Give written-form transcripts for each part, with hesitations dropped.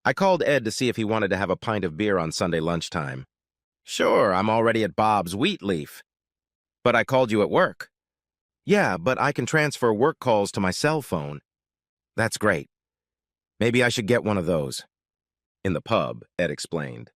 I called Ed to see if he wanted to have a pint of beer on Sunday lunchtime. Sure, I'm already at Bob's Wheat Leaf. But I called you at work. Yeah, but I can transfer work calls to my cell phone. That's great. Maybe I should get one of those. In the pub, Ed explained.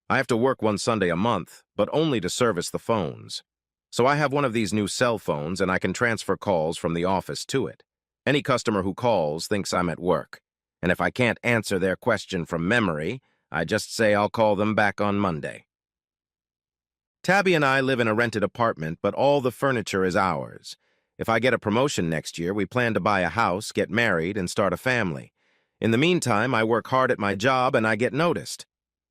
I have to work one Sunday a month, but only to service the phones. So I have one of these new cell phones and I can transfer calls from the office to it. Any customer who calls thinks I'm at work. And if I can't answer their question from memory, I just say I'll call them back on Monday. Tabby and I live in a rented apartment, but all the furniture is ours. If I get a promotion next year, we plan to buy a house, get married, and start a family. In the meantime, I work hard at my job and I get noticed.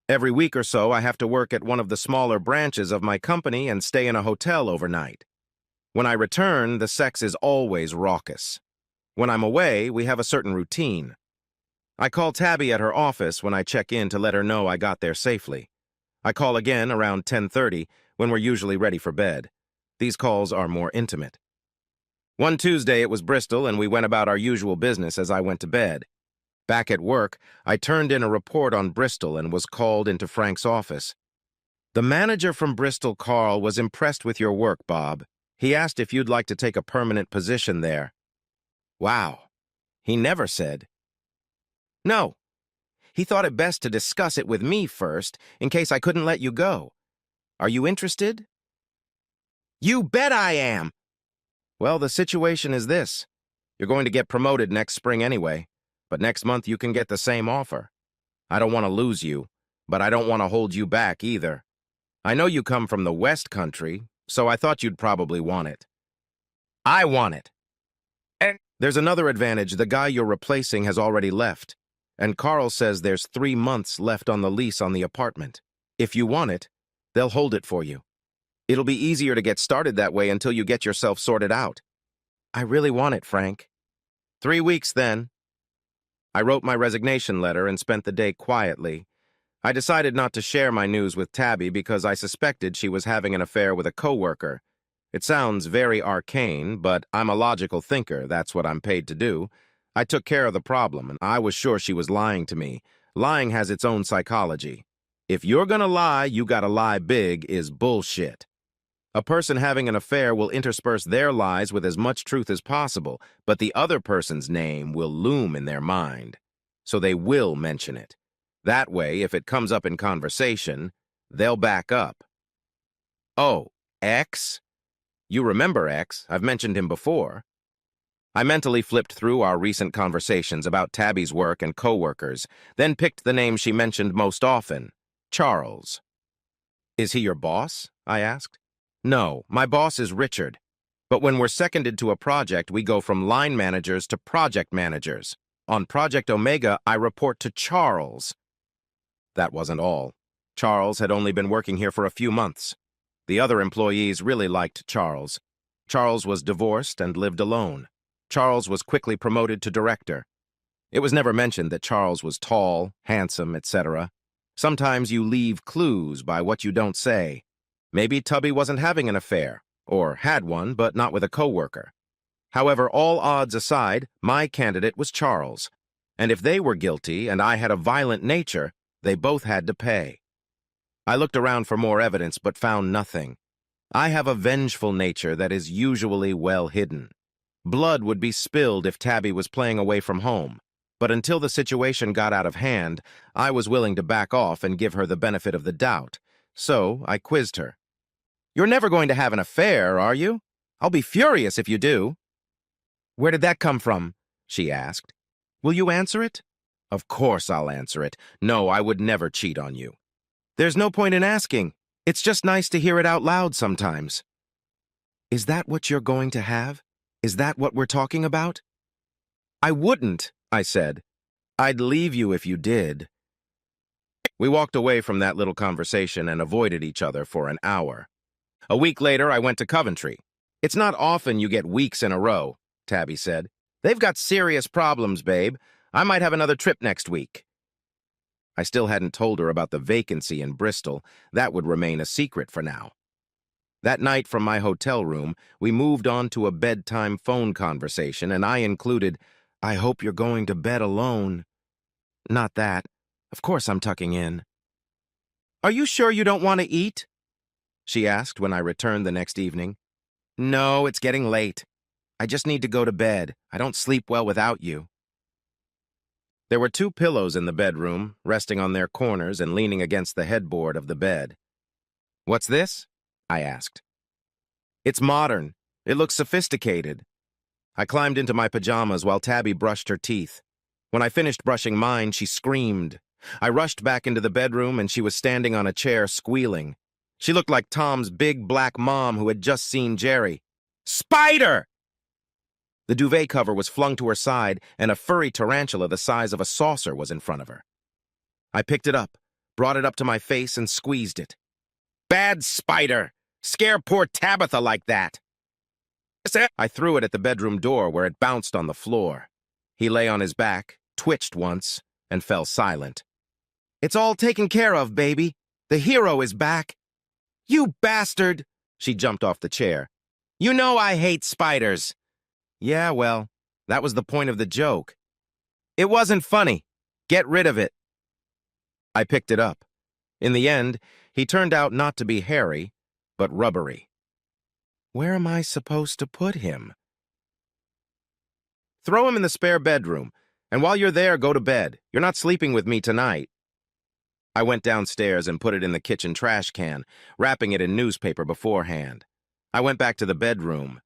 Every week or so, I have to work at one of the smaller branches of my company and stay in a hotel overnight. When I return, the sex is always raucous. When I'm away, we have a certain routine. I call Tabby at her office when I check in to let her know I got there safely. I call again around 10:30 when we're usually ready for bed. These calls are more intimate. One Tuesday, it was Bristol, and we went about our usual business as I went to bed. Back at work, I turned in a report on Bristol and was called into Frank's office. The manager from Bristol, Carl, was impressed with your work, Bob. He asked if you'd like to take a permanent position there. Wow. He never said. No. He thought it best to discuss it with me first, in case I couldn't let you go. Are you interested? You bet I am! Well, the situation is this. You're going to get promoted next spring anyway, but next month you can get the same offer. I don't want to lose you, but I don't want to hold you back either. I know you come from the West Country, so I thought you'd probably want it. I want it. And there's another advantage. The guy you're replacing has already left, and Carl says there's 3 months left on the lease on the apartment. If you want it, they'll hold it for you. It'll be easier to get started that way until you get yourself sorted out. I really want it, Frank. 3 weeks, then. I wrote my resignation letter and spent the day quietly. I decided not to share my news with Tabby because I suspected she was having an affair with a coworker. It sounds very arcane, but I'm a logical thinker. That's what I'm paid to do. I took care of the problem, and I was sure she was lying to me. Lying has its own psychology. If you're gonna lie, you gotta lie big is bullshit. A person having an affair will intersperse their lies with as much truth as possible, but the other person's name will loom in their mind. So they will mention it. That way, if it comes up in conversation, they'll back up. Oh, X? You remember X. I've mentioned him before. I mentally flipped through our recent conversations about Tabby's work and coworkers, then picked the name she mentioned most often, Charles. Is he your boss? I asked. No, my boss is Richard. But when we're seconded to a project, we go from line managers to project managers. On Project Omega, I report to Charles. That wasn't all. Charles had only been working here for a few months. The other employees really liked Charles. Charles was divorced and lived alone. Charles was quickly promoted to director. It was never mentioned that Charles was tall, handsome, etc. Sometimes you leave clues by what you don't say. Maybe Tubby wasn't having an affair, or had one, but not with a coworker. However, all odds aside, my candidate was Charles. And if they were guilty and I had a violent nature, they both had to pay. I looked around for more evidence, but found nothing. I have a vengeful nature that is usually well hidden. Blood would be spilled if Tabby was playing away from home. But until the situation got out of hand, I was willing to back off and give her the benefit of the doubt. So I quizzed her. You're never going to have an affair, are you? I'll be furious if you do. Where did that come from? She asked. Will you answer it? Of course I'll answer it. No, I would never cheat on you. There's no point in asking. It's just nice to hear it out loud sometimes. Is that what you're going to have? Is that what we're talking about? I wouldn't, I said. I'd leave you if you did. We walked away from that little conversation and avoided each other for an hour. A week later, I went to Coventry. It's not often you get weeks in a row, Tabby said. They've got serious problems, babe. I might have another trip next week. I still hadn't told her about the vacancy in Bristol. That would remain a secret for now. That night from my hotel room, we moved on to a bedtime phone conversation, and I included, I hope you're going to bed alone. Not that. Of course I'm tucking in. Are you sure you don't want to eat? She asked when I returned the next evening. No, it's getting late. I just need to go to bed. I don't sleep well without you. There were 2 pillows in the bedroom, resting on their corners and leaning against the headboard of the bed. What's this? I asked. It's modern. It looks sophisticated. I climbed into my pajamas while Tabby brushed her teeth. When I finished brushing mine, she screamed. I rushed back into the bedroom and she was standing on a chair squealing. She looked like Tom's big black mom who had just seen Jerry. Spider! The duvet cover was flung to her side and a furry tarantula the size of a saucer was in front of her. I picked it up, brought it up to my face and squeezed it. Bad spider! Scare poor Tabitha like that! I threw it at the bedroom door where it bounced on the floor. He lay on his back, twitched once, and fell silent. It's all taken care of, baby. The hero is back. You bastard! She jumped off the chair. You know I hate spiders. Yeah, well, that was the point of the joke. It wasn't funny. Get rid of it. I picked it up. In the end, he turned out not to be hairy, but rubbery. Where am I supposed to put him? Throw him in the spare bedroom, and while you're there, go to bed. You're not sleeping with me tonight. I went downstairs and put it in the kitchen trash can, wrapping it in newspaper beforehand. I went back to the bedroom.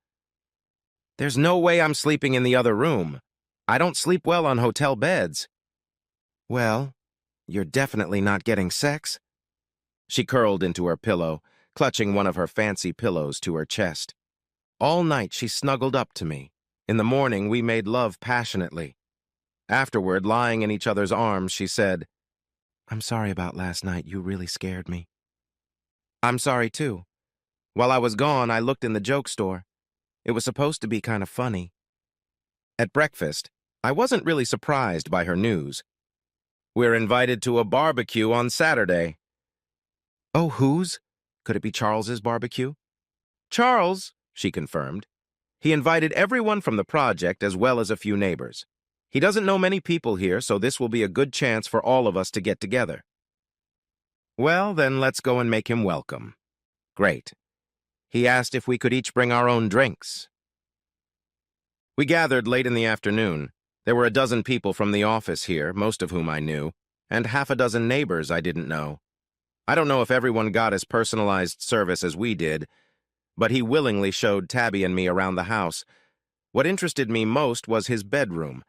There's no way I'm sleeping in the other room. I don't sleep well on hotel beds. Well, you're definitely not getting sex. She curled into her pillow, clutching one of her fancy pillows to her chest. All night she snuggled up to me. In the morning we made love passionately. Afterward, lying in each other's arms, she said, I'm sorry about last night. You really scared me. I'm sorry, too. While I was gone, I looked in the joke store. It was supposed to be kind of funny. At breakfast, I wasn't really surprised by her news. We're invited to a barbecue on Saturday. Oh, whose? Could it be Charles's barbecue? Charles, she confirmed. He invited everyone from the project as well as a few neighbors. He doesn't know many people here, so this will be a good chance for all of us to get together. Well, then let's go and make him welcome. Great. He asked if we could each bring our own drinks. We gathered late in the afternoon. There were a dozen people from the office here, most of whom I knew, and half a dozen neighbors I didn't know. I don't know if everyone got as personalized service as we did, but he willingly showed Tabby and me around the house. What interested me most was his bedroom.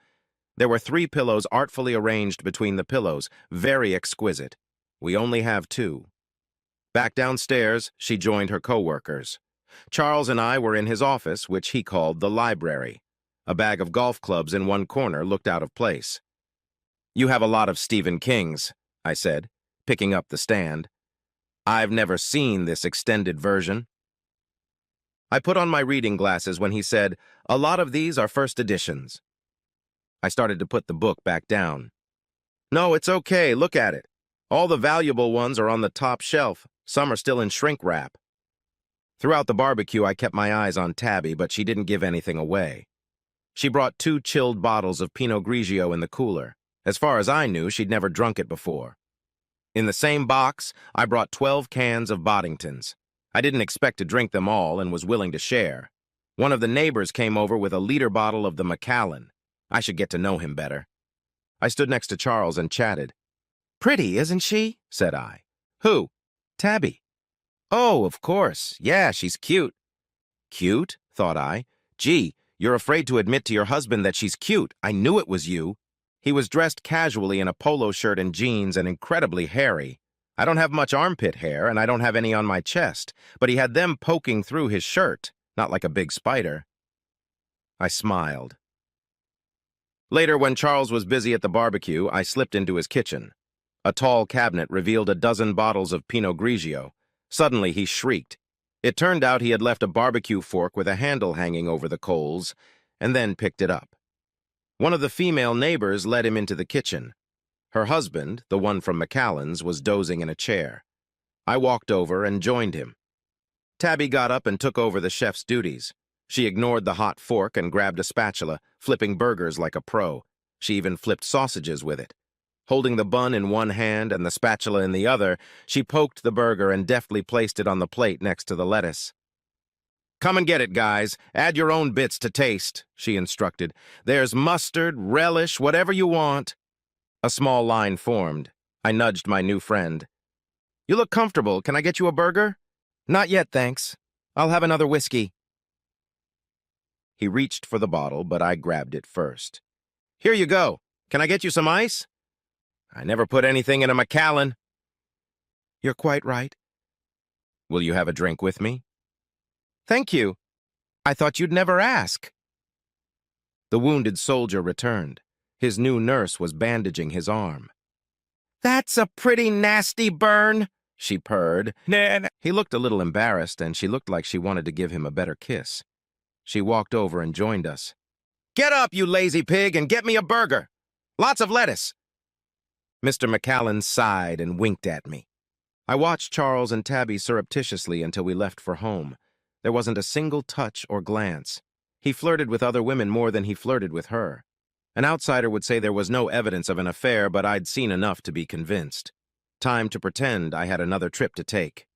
There were 3 pillows artfully arranged between the pillows, very exquisite. We only have 2. Back downstairs, she joined her coworkers. Charles and I were in his office, which he called the library. A bag of golf clubs in one corner looked out of place. You have a lot of Stephen King's, I said, picking up the stand. I've never seen this extended version. I put on my reading glasses when he said, a lot of these are first editions. I started to put the book back down. No, it's okay, look at it. All the valuable ones are on the top shelf. Some are still in shrink wrap. Throughout the barbecue, I kept my eyes on Tabby, but she didn't give anything away. She brought 2 chilled bottles of Pinot Grigio in the cooler. As far as I knew, she'd never drunk it before. In the same box, I brought 12 cans of Boddingtons. I didn't expect to drink them all and was willing to share. One of the neighbors came over with a liter bottle of the Macallan. I should get to know him better. I stood next to Charles and chatted. Pretty, isn't she? Said I. Who? Tabby. Oh, of course. Yeah, she's cute. Cute? Thought I. Gee, you're afraid to admit to your husband that she's cute. I knew it was you. He was dressed casually in a polo shirt and jeans and incredibly hairy. I don't have much armpit hair, and I don't have any on my chest, but he had them poking through his shirt, not like a big spider. I smiled. Later, when Charles was busy at the barbecue, I slipped into his kitchen. A tall cabinet revealed a dozen bottles of Pinot Grigio. Suddenly, he shrieked. It turned out he had left a barbecue fork with a handle hanging over the coals, and then picked it up. One of the female neighbors led him into the kitchen. Her husband, the one from Macallan's, was dozing in a chair. I walked over and joined him. Tabby got up and took over the chef's duties. She ignored the hot fork and grabbed a spatula, flipping burgers like a pro. She even flipped sausages with it. Holding the bun in one hand and the spatula in the other, she poked the burger and deftly placed it on the plate next to the lettuce. "Come and get it, guys. Add your own bits to taste," she instructed. "There's mustard, relish, whatever you want." A small line formed. I nudged my new friend. "You look comfortable. Can I get you a burger?" "Not yet, thanks. I'll have another whiskey." He reached for the bottle, but I grabbed it first. "Here you go. Can I get you some ice?" "I never put anything in a Macallan." "You're quite right." "Will you have a drink with me?" "Thank you. I thought you'd never ask." The wounded soldier returned. His new nurse was bandaging his arm. "That's a pretty nasty burn," she purred. "Nah." He looked a little embarrassed, and she looked like she wanted to give him a better kiss. She walked over and joined us. "Get up, you lazy pig, and get me a burger. Lots of lettuce." Mr. Macallan sighed and winked at me. I watched Charles and Tabby surreptitiously until we left for home. There wasn't a single touch or glance. He flirted with other women more than he flirted with her. An outsider would say there was no evidence of an affair, but I'd seen enough to be convinced. Time to pretend I had another trip to take.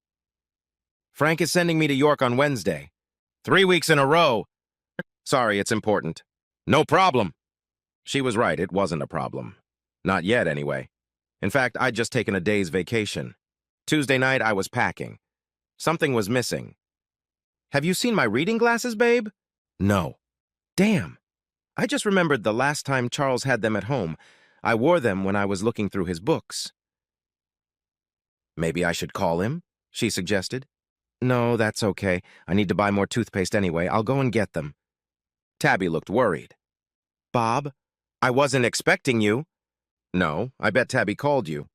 "Frank is sending me to York on Wednesday. 3 weeks in a row." "Sorry, it's important." "No problem." She was right, it wasn't a problem. Not yet, anyway. In fact, I'd just taken a day's vacation. Tuesday night, I was packing. Something was missing. "Have you seen my reading glasses, babe?" "No." "Damn. I just remembered the last time Charles had them at home. I wore them when I was looking through his books." "Maybe I should call him?" she suggested. "No, that's okay. I need to buy more toothpaste anyway. I'll go and get them." Tabby looked worried. "Bob, I wasn't expecting you." "No, I bet Tabby called you."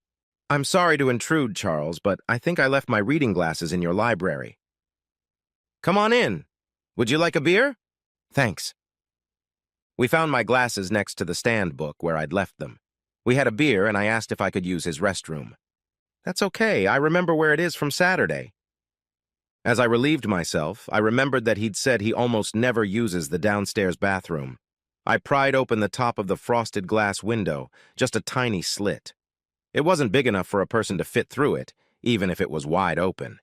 "I'm sorry to intrude, Charles, but I think I left my reading glasses in your library." "Come on in. Would you like a beer?" "Thanks." We found my glasses next to the stand book where I'd left them. We had a beer, and I asked if I could use his restroom. "That's okay. I remember where it is from Saturday." As I relieved myself, I remembered that he'd said he almost never uses the downstairs bathroom. I pried open the top of the frosted glass window, just a tiny slit. It wasn't big enough for a person to fit through it, even if it was wide open.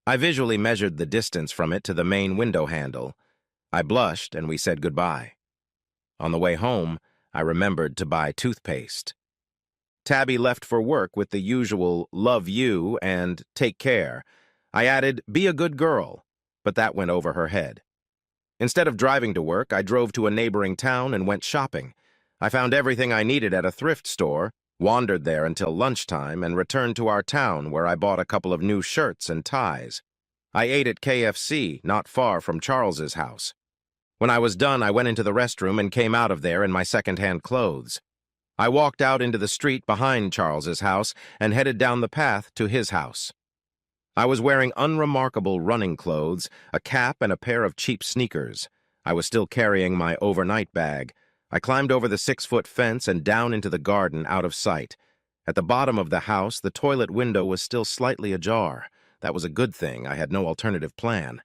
I visually measured the distance from it to the main window handle. I blushed, and we said goodbye. On the way home, I remembered to buy toothpaste. Tabby left for work with the usual "love you" and "take care." I added, "be a good girl," but that went over her head. Instead of driving to work, I drove to a neighboring town and went shopping. I found everything I needed at a thrift store, wandered there until lunchtime, and returned to our town where I bought a couple of new shirts and ties. I ate at KFC, not far from Charles's house. When I was done, I went into the restroom and came out of there in my second-hand clothes. I walked out into the street behind Charles's house and headed down the path to his house. I was wearing unremarkable running clothes, a cap, and a pair of cheap sneakers. I was still carrying my overnight bag. I climbed over the 6-foot fence and down into the garden out of sight. At the bottom of the house, the toilet window was still slightly ajar. That was a good thing. I had no alternative plan.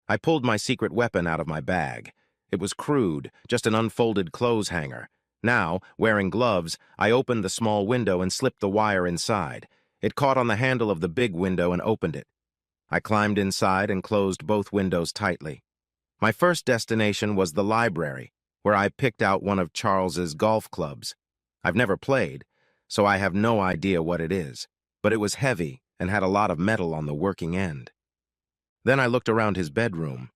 I pulled my secret weapon out of my bag. It was crude, just an unfolded clothes hanger. Now, wearing gloves, I opened the small window and slipped the wire inside. It caught on the handle of the big window and opened it. I climbed inside and closed both windows tightly. My first destination was the library, where I picked out one of Charles's golf clubs. I've never played, so I have no idea what it is, but it was heavy and had a lot of metal on the working end. Then I looked around his bedroom.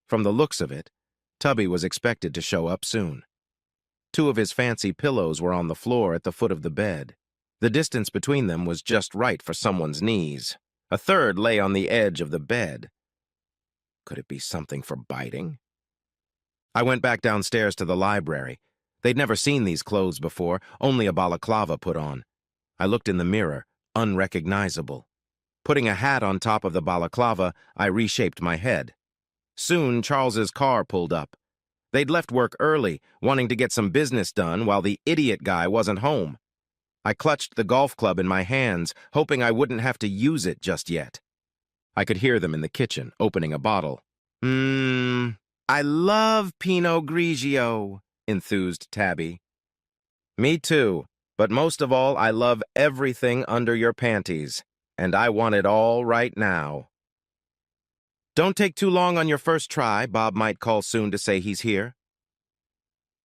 From the looks of it, Tubby was expected to show up soon. 2 of his fancy pillows were on the floor at the foot of the bed. The distance between them was just right for someone's knees. A third lay on the edge of the bed. Could it be something for biting? I went back downstairs to the library. They'd never seen these clothes before, only a balaclava put on. I looked in the mirror, unrecognizable. Putting a hat on top of the balaclava, I reshaped my head. Soon, Charles's car pulled up. They'd left work early, wanting to get some business done while the idiot guy wasn't home. I clutched the golf club in my hands, hoping I wouldn't have to use it just yet. I could hear them in the kitchen, opening a bottle. I love Pinot Grigio," enthused Tabby. "Me too. But most of all, I love everything under your panties, and I want it all right now. Don't take too long on your first try. Bob might call soon to say he's here.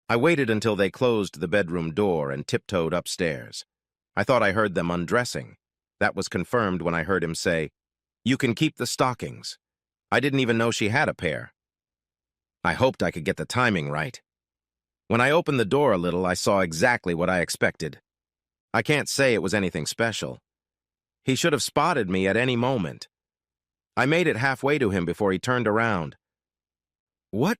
I waited until they closed the bedroom door and tiptoed upstairs. I thought I heard them undressing. That was confirmed when I heard him say, "You can keep the stockings." I didn't even know she had a pair. I hoped I could get the timing right. When I opened the door a little, I saw exactly what I expected. I can't say it was anything special. He should have spotted me at any moment. I made it halfway to him before he turned around. "What?"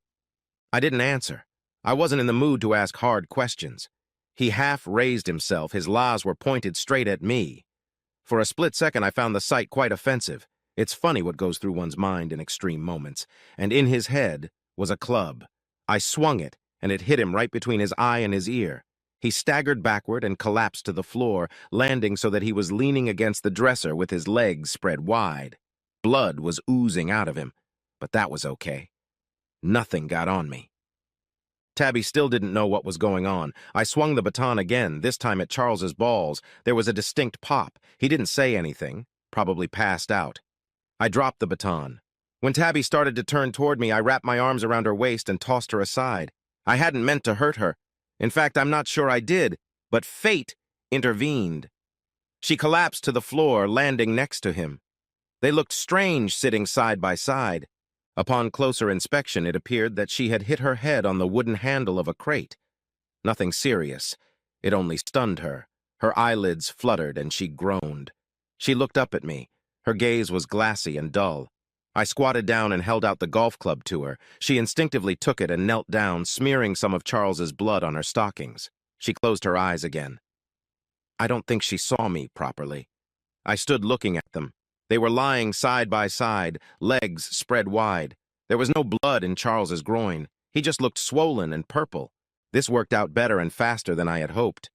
I didn't answer. I wasn't in the mood to ask hard questions. He half raised himself. His laws were pointed straight at me. For a split second, I found the sight quite offensive. It's funny what goes through one's mind in extreme moments. And in his head was a club. I swung it, and it hit him right between his eye and his ear. He staggered backward and collapsed to the floor, landing so that he was leaning against the dresser with his legs spread wide. Blood was oozing out of him, but that was okay. Nothing got on me. Tabby still didn't know what was going on. I swung the baton again, this time at Charles's balls. There was a distinct pop. He didn't say anything, probably passed out. I dropped the baton. When Tabby started to turn toward me, I wrapped my arms around her waist and tossed her aside. I hadn't meant to hurt her. In fact, I'm not sure I did, but fate intervened. She collapsed to the floor, landing next to him. They looked strange sitting side by side. Upon closer inspection, it appeared that she had hit her head on the wooden handle of a crate. Nothing serious. It only stunned her. Her eyelids fluttered and she groaned. She looked up at me. Her gaze was glassy and dull. I squatted down and held out the golf club to her. She instinctively took it and knelt down, smearing some of Charles's blood on her stockings. She closed her eyes again. I don't think she saw me properly. I stood looking at them. They were lying side by side, legs spread wide. There was no blood in Charles's groin. He just looked swollen and purple. This worked out better and faster than I had hoped.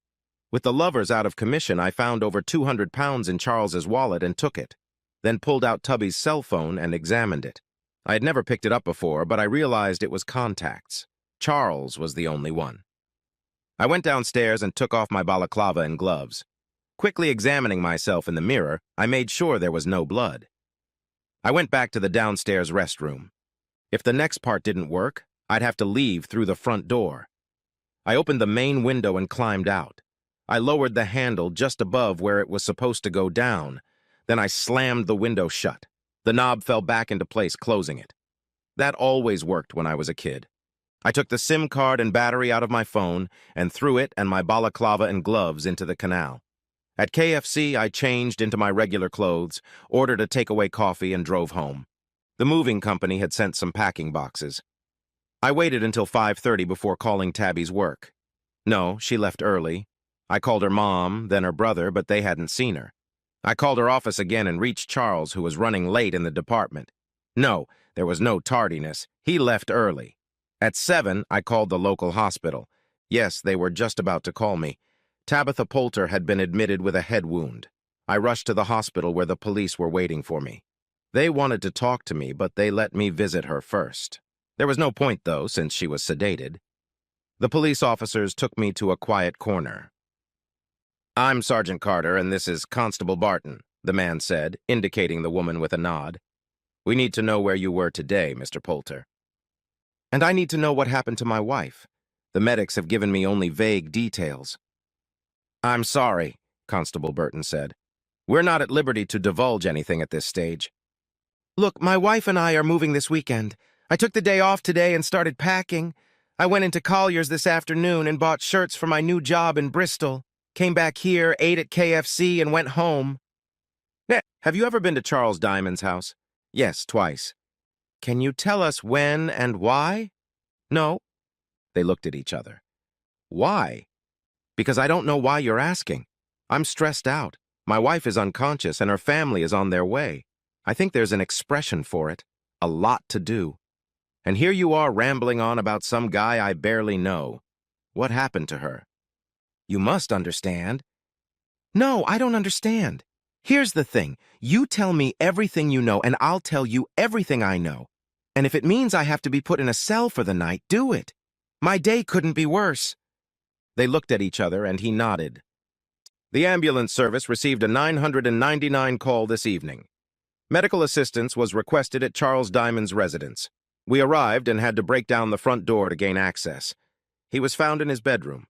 With the lovers out of commission, I found over 200 pounds in Charles's wallet and took it, then pulled out Tubby's cell phone and examined it. I had never picked it up before, but I realized it was contacts. Charles was the only one. I went downstairs and took off my balaclava and gloves. Quickly examining myself in the mirror, I made sure there was no blood. I went back to the downstairs restroom. If the next part didn't work, I'd have to leave through the front door. I opened the main window and climbed out. I lowered the handle just above where it was supposed to go down. Then I slammed the window shut. The knob fell back into place, closing it. That always worked when I was a kid. I took the SIM card and battery out of my phone and threw it and my balaclava and gloves into the canal. At KFC, I changed into my regular clothes, ordered a takeaway coffee, and drove home. The moving company had sent some packing boxes. I waited until 5:30 before calling Tabby's work. No, she left early. I called her mom, then her brother, but they hadn't seen her. I called her office again and reached Charles, who was running late in the department. No, there was no tardiness. He left early. At 7, I called the local hospital. Yes, they were just about to call me. Tabitha Poulter had been admitted with a head wound. I rushed to the hospital where the police were waiting for me. They wanted to talk to me, but they let me visit her first. There was no point, though, since she was sedated. The police officers took me to a quiet corner. "I'm Sergeant Carter, and this is Constable Barton," the man said, indicating the woman with a nod. "We need to know where you were today, Mr. Poulter." "And I need to know what happened to my wife. The medics have given me only vague details." "I'm sorry," Constable Burton said. "We're not at liberty to divulge anything at this stage." "Look, my wife and I are moving this weekend. I took the day off today and started packing. I went into Collier's this afternoon and bought shirts for my new job in Bristol. Came back here, ate at KFC, and went home." "Have you ever been to Charles Diamond's house?" "Yes, twice." "Can you tell us when and why?" "No." They looked at each other. "Why?" "Because I don't know why you're asking. I'm stressed out. My wife is unconscious and her family is on their way. I think there's an expression for it. A lot to do. And here you are rambling on about some guy I barely know. What happened to her?" "You must understand." "No, I don't understand. Here's the thing. You tell me everything you know and I'll tell you everything I know. And if it means I have to be put in a cell for the night, do it. My day couldn't be worse." They looked at each other and he nodded. The ambulance service received a 999 call this evening. Medical assistance was requested at Charles Diamond's residence. We arrived and had to break down the front door to gain access. He was found in his bedroom.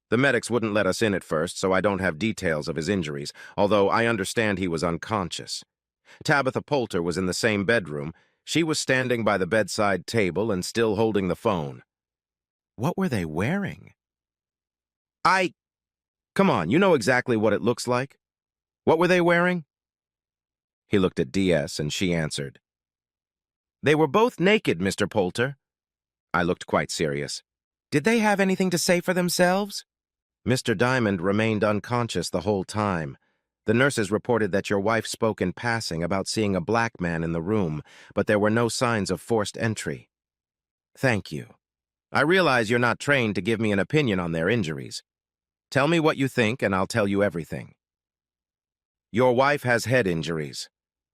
The medics wouldn't let us in at first, so I don't have details of his injuries, although I understand he was unconscious. Tabitha Poulter was in the same bedroom. She was standing by the bedside table and still holding the phone. What were they wearing? Come on, you know exactly what it looks like. What were they wearing? He looked at DS and she answered. They were both naked, Mr. Poulter. I looked quite serious. Did they have anything to say for themselves? Mr. Diamond remained unconscious the whole time. The nurses reported that your wife spoke in passing about seeing a black man in the room, but there were no signs of forced entry. Thank you. I realize you're not trained to give me an opinion on their injuries. Tell me what you think and I'll tell you everything. Your wife has head injuries.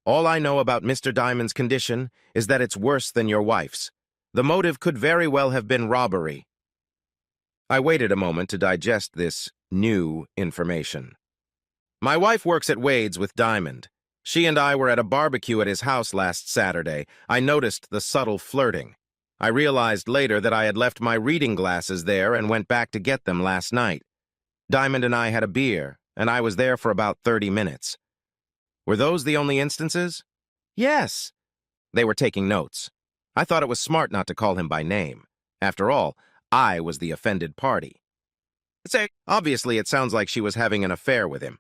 All I know about Mr. Diamond's condition is that it's worse than your wife's. The motive could very well have been robbery. I waited a moment to digest this new information. My wife works at Wade's with Diamond. She and I were at a barbecue at his house last Saturday. I noticed the subtle flirting. I realized later that I had left my reading glasses there and went back to get them last night. Diamond and I had a beer, and I was there for about 30 minutes. Were those the only instances? Yes. They were taking notes. I thought it was smart not to call him by name. After all, I was the offended party. Obviously, it sounds like she was having an affair with him.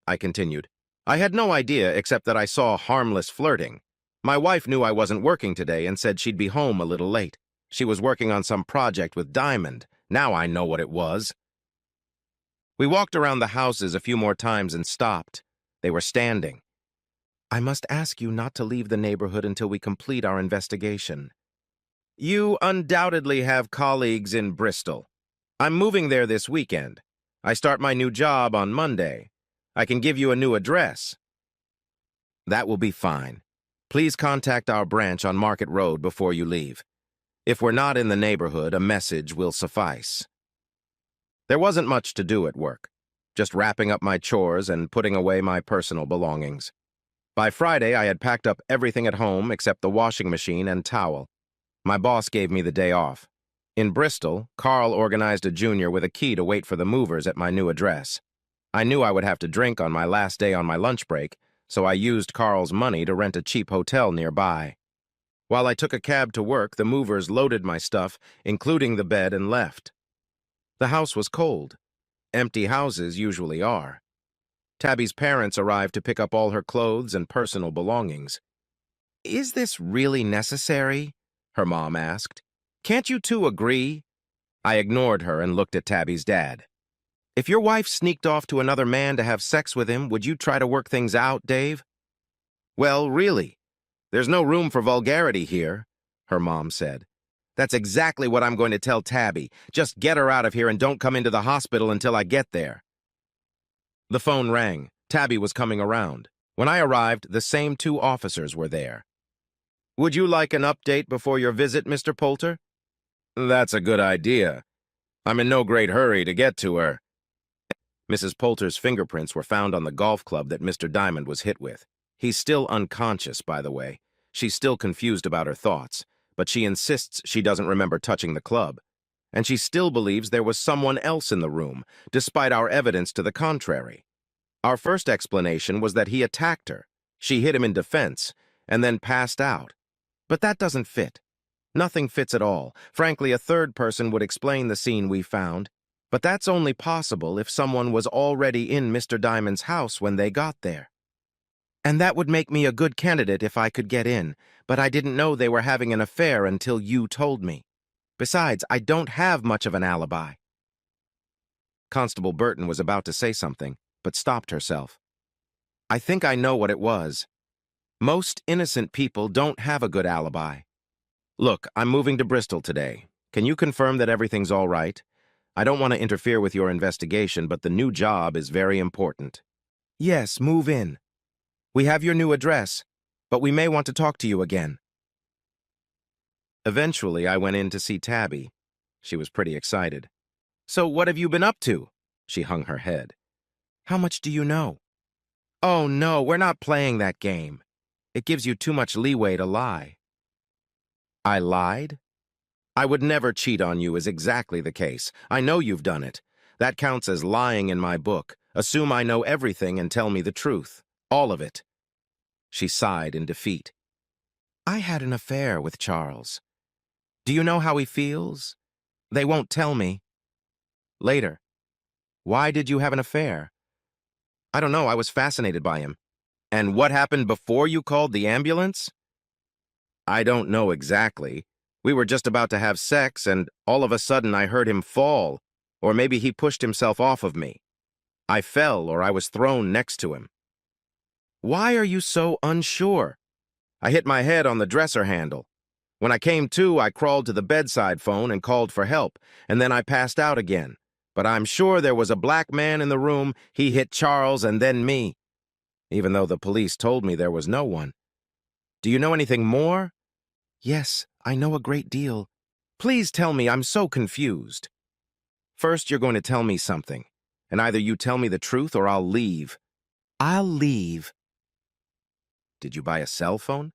I continued. I had no idea except that I saw harmless flirting. My wife knew I wasn't working today and said she'd be home a little late. She was working on some project with Diamond. Now I know what it was. We walked around the houses a few more times and stopped. They were standing. I must ask you not to leave the neighborhood until we complete our investigation. You undoubtedly have colleagues in Bristol. I'm moving there this weekend. I start my new job on Monday. I can give you a new address. That will be fine. Please contact our branch on Market Road before you leave. If we're not in the neighborhood, a message will suffice. There wasn't much to do at work, just wrapping up my chores and putting away my personal belongings. By Friday, I had packed up everything at home except the washing machine and towel. My boss gave me the day off. In Bristol, Carl organized a junior with a key to wait for the movers at my new address. I knew I would have to drink on my last day on my lunch break, so I used Carl's money to rent a cheap hotel nearby. While I took a cab to work, the movers loaded my stuff, including the bed, and left. The house was cold. Empty houses usually are. Tabby's parents arrived to pick up all her clothes and personal belongings. Is this really necessary? Her mom asked. Can't you two agree? I ignored her and looked at Tabby's dad. If your wife sneaked off to another man to have sex with him, would you try to work things out, Dave? Well, really, there's no room for vulgarity here, her mom said. That's exactly what I'm going to tell Tabby. Just get her out of here and don't come into the hospital until I get there. The phone rang. Tabby was coming around. When I arrived, the same two officers were there. Would you like an update before your visit, Mr. Poulter? That's a good idea. I'm in no great hurry to get to her. Mrs. Poulter's fingerprints were found on the golf club that Mr. Diamond was hit with. He's still unconscious, by the way. She's still confused about her thoughts, but she insists she doesn't remember touching the club. And she still believes there was someone else in the room, despite our evidence to the contrary. Our first explanation was that he attacked her. She hit him in defense, and then passed out. But that doesn't fit. Nothing fits at all. Frankly, a third person would explain the scene we found. But that's only possible if someone was already in Mr. Diamond's house when they got there. And that would make me a good candidate if I could get in, but I didn't know they were having an affair until you told me. Besides, I don't have much of an alibi. Constable Burton was about to say something, but stopped herself. I think I know what it was. Most innocent people don't have a good alibi. Look, I'm moving to Bristol today. Can you confirm that everything's all right? I don't want to interfere with your investigation, but the new job is very important. Yes, move in. We have your new address, but we may want to talk to you again. Eventually, I went in to see Tabby. She was pretty excited. So what have you been up to? She hung her head. How much do you know? Oh, no, we're not playing that game. It gives you too much leeway to lie. I lied? I would never cheat on you is exactly the case. I know you've done it. That counts as lying in my book. Assume I know everything and tell me the truth. All of it. She sighed in defeat. I had an affair with Charles. Do you know how he feels? They won't tell me. Later. Why did you have an affair? I don't know, I was fascinated by him. And what happened before you called the ambulance? I don't know exactly. We were just about to have sex, and all of a sudden I heard him fall, or maybe he pushed himself off of me. I fell, or I was thrown next to him. Why are you so unsure? I hit my head on the dresser handle. When I came to, I crawled to the bedside phone and called for help, and then I passed out again. But I'm sure there was a black man in the room. He hit Charles and then me, even though the police told me there was no one. Do you know anything more? Yes, I know a great deal. Please tell me, I'm so confused. First, you're going to tell me something, and either you tell me the truth or I'll leave. I'll leave. Did you buy a cell phone?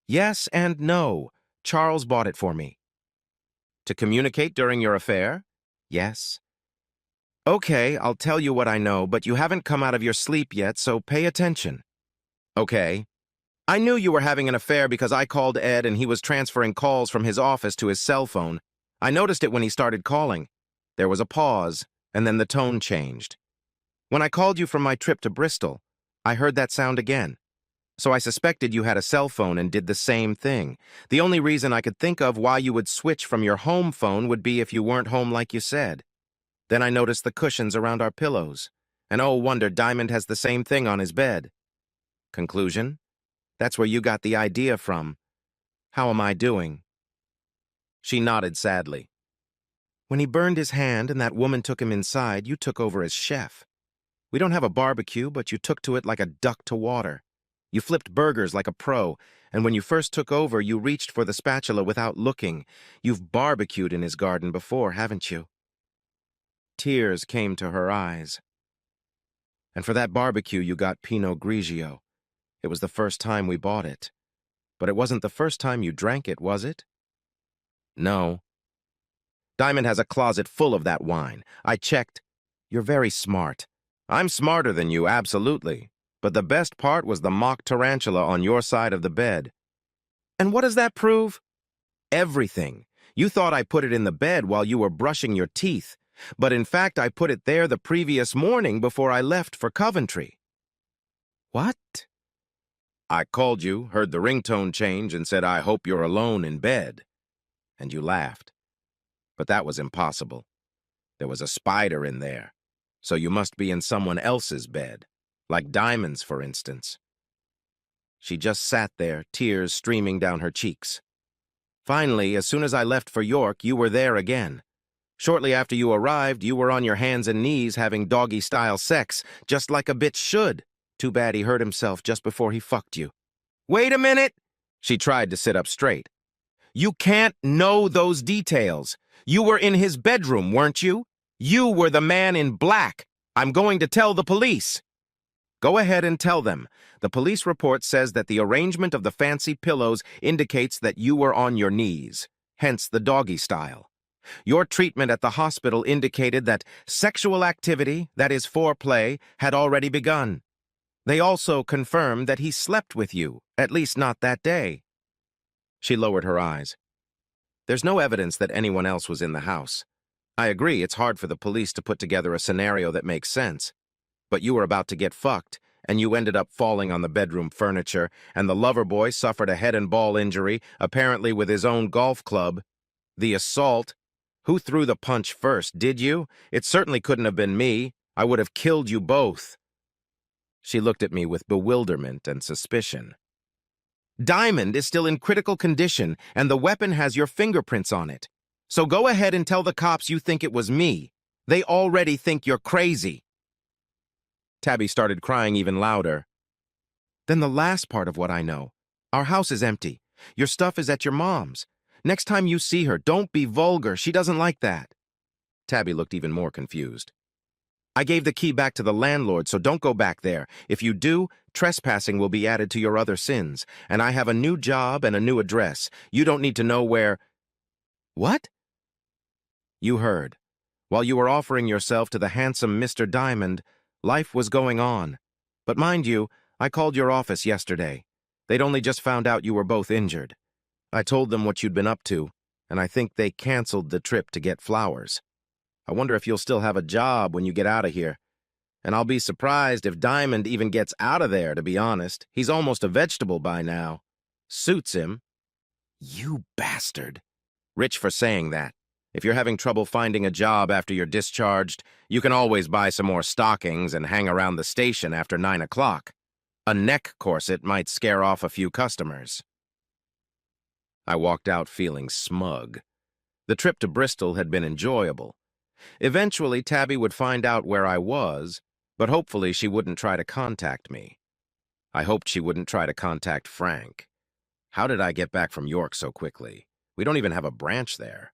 Yes and no. Charles bought it for me. To communicate during your affair? Yes. Okay, I'll tell you what I know, but you haven't come out of your sleep yet, so pay attention. Okay. I knew you were having an affair because I called Ed and he was transferring calls from his office to his cell phone. I noticed it when he started calling. There was a pause, and then the tone changed. When I called you from my trip to Bristol, I heard that sound again. So I suspected you had a cell phone and did the same thing. The only reason I could think of why you would switch from your home phone would be if you weren't home like you said. Then I noticed the cushions around our pillows. And oh wonder, Diamond has the same thing on his bed. Conclusion? That's where you got the idea from. How am I doing? She nodded sadly. When he burned his hand and that woman took him inside, you took over as chef. We don't have a barbecue, but you took to it like a duck to water. You flipped burgers like a pro, and when you first took over, you reached for the spatula without looking. You've barbecued in his garden before, haven't you? Tears came to her eyes. And for that barbecue, you got Pinot Grigio. It was the first time we bought it. But it wasn't the first time you drank it, was it? No. Diamond has a closet full of that wine. I checked. You're very smart. I'm smarter than you, absolutely. But the best part was the mock tarantula on your side of the bed. And what does that prove? Everything. You thought I put it in the bed while you were brushing your teeth. But in fact, I put it there the previous morning before I left for Coventry. What? I called you, heard the ringtone change, and said, I hope you're alone in bed. And you laughed. But that was impossible. There was a spider in there. So you must be in someone else's bed. Like Diamond's, for instance. She just sat there, tears streaming down her cheeks. Finally, as soon as I left for York, you were there again. Shortly after you arrived, you were on your hands and knees having doggy-style sex, just like a bitch should. Too bad he hurt himself just before he fucked you. Wait a minute! She tried to sit up straight. You can't know those details. You were in his bedroom, weren't you? You were the man in black. I'm going to tell the police. Go ahead and tell them. The police report says that the arrangement of the fancy pillows indicates that you were on your knees, hence the doggy style. Your treatment at the hospital indicated that sexual activity, that is foreplay, had already begun. They also confirmed that he slept with you, at least not that day. She lowered her eyes. There's no evidence that anyone else was in the house. I agree, it's hard for the police to put together a scenario that makes sense. But you were about to get fucked, and you ended up falling on the bedroom furniture, and the lover boy suffered a head and ball injury, apparently with his own golf club. The assault. Who threw the punch first, did you? It certainly couldn't have been me. I would have killed you both. She looked at me with bewilderment and suspicion. Diamond is still in critical condition, and the weapon has your fingerprints on it. So go ahead and tell the cops you think it was me. They already think you're crazy. Tabby started crying even louder. Then the last part of what I know. Our house is empty. Your stuff is at your mom's. Next time you see her, don't be vulgar. She doesn't like that. Tabby looked even more confused. I gave the key back to the landlord, so don't go back there. If you do, trespassing will be added to your other sins. And I have a new job and a new address. You don't need to know where... What? You heard. While you were offering yourself to the handsome Mr. Diamond, life was going on. But mind you, I called your office yesterday. They'd only just found out you were both injured. I told them what you'd been up to, and I think they canceled the trip to get flowers. I wonder if you'll still have a job when you get out of here. And I'll be surprised if Diamond even gets out of there, to be honest. He's almost a vegetable by now. Suits him. You bastard. Rich for saying that. If you're having trouble finding a job after you're discharged, you can always buy some more stockings and hang around the station after 9 o'clock. A neck corset might scare off a few customers. I walked out feeling smug. The trip to Bristol had been enjoyable. Eventually, Tabby would find out where I was, but hopefully she wouldn't try to contact me. I hoped she wouldn't try to contact Frank. How did I get back from York so quickly? We don't even have a branch there.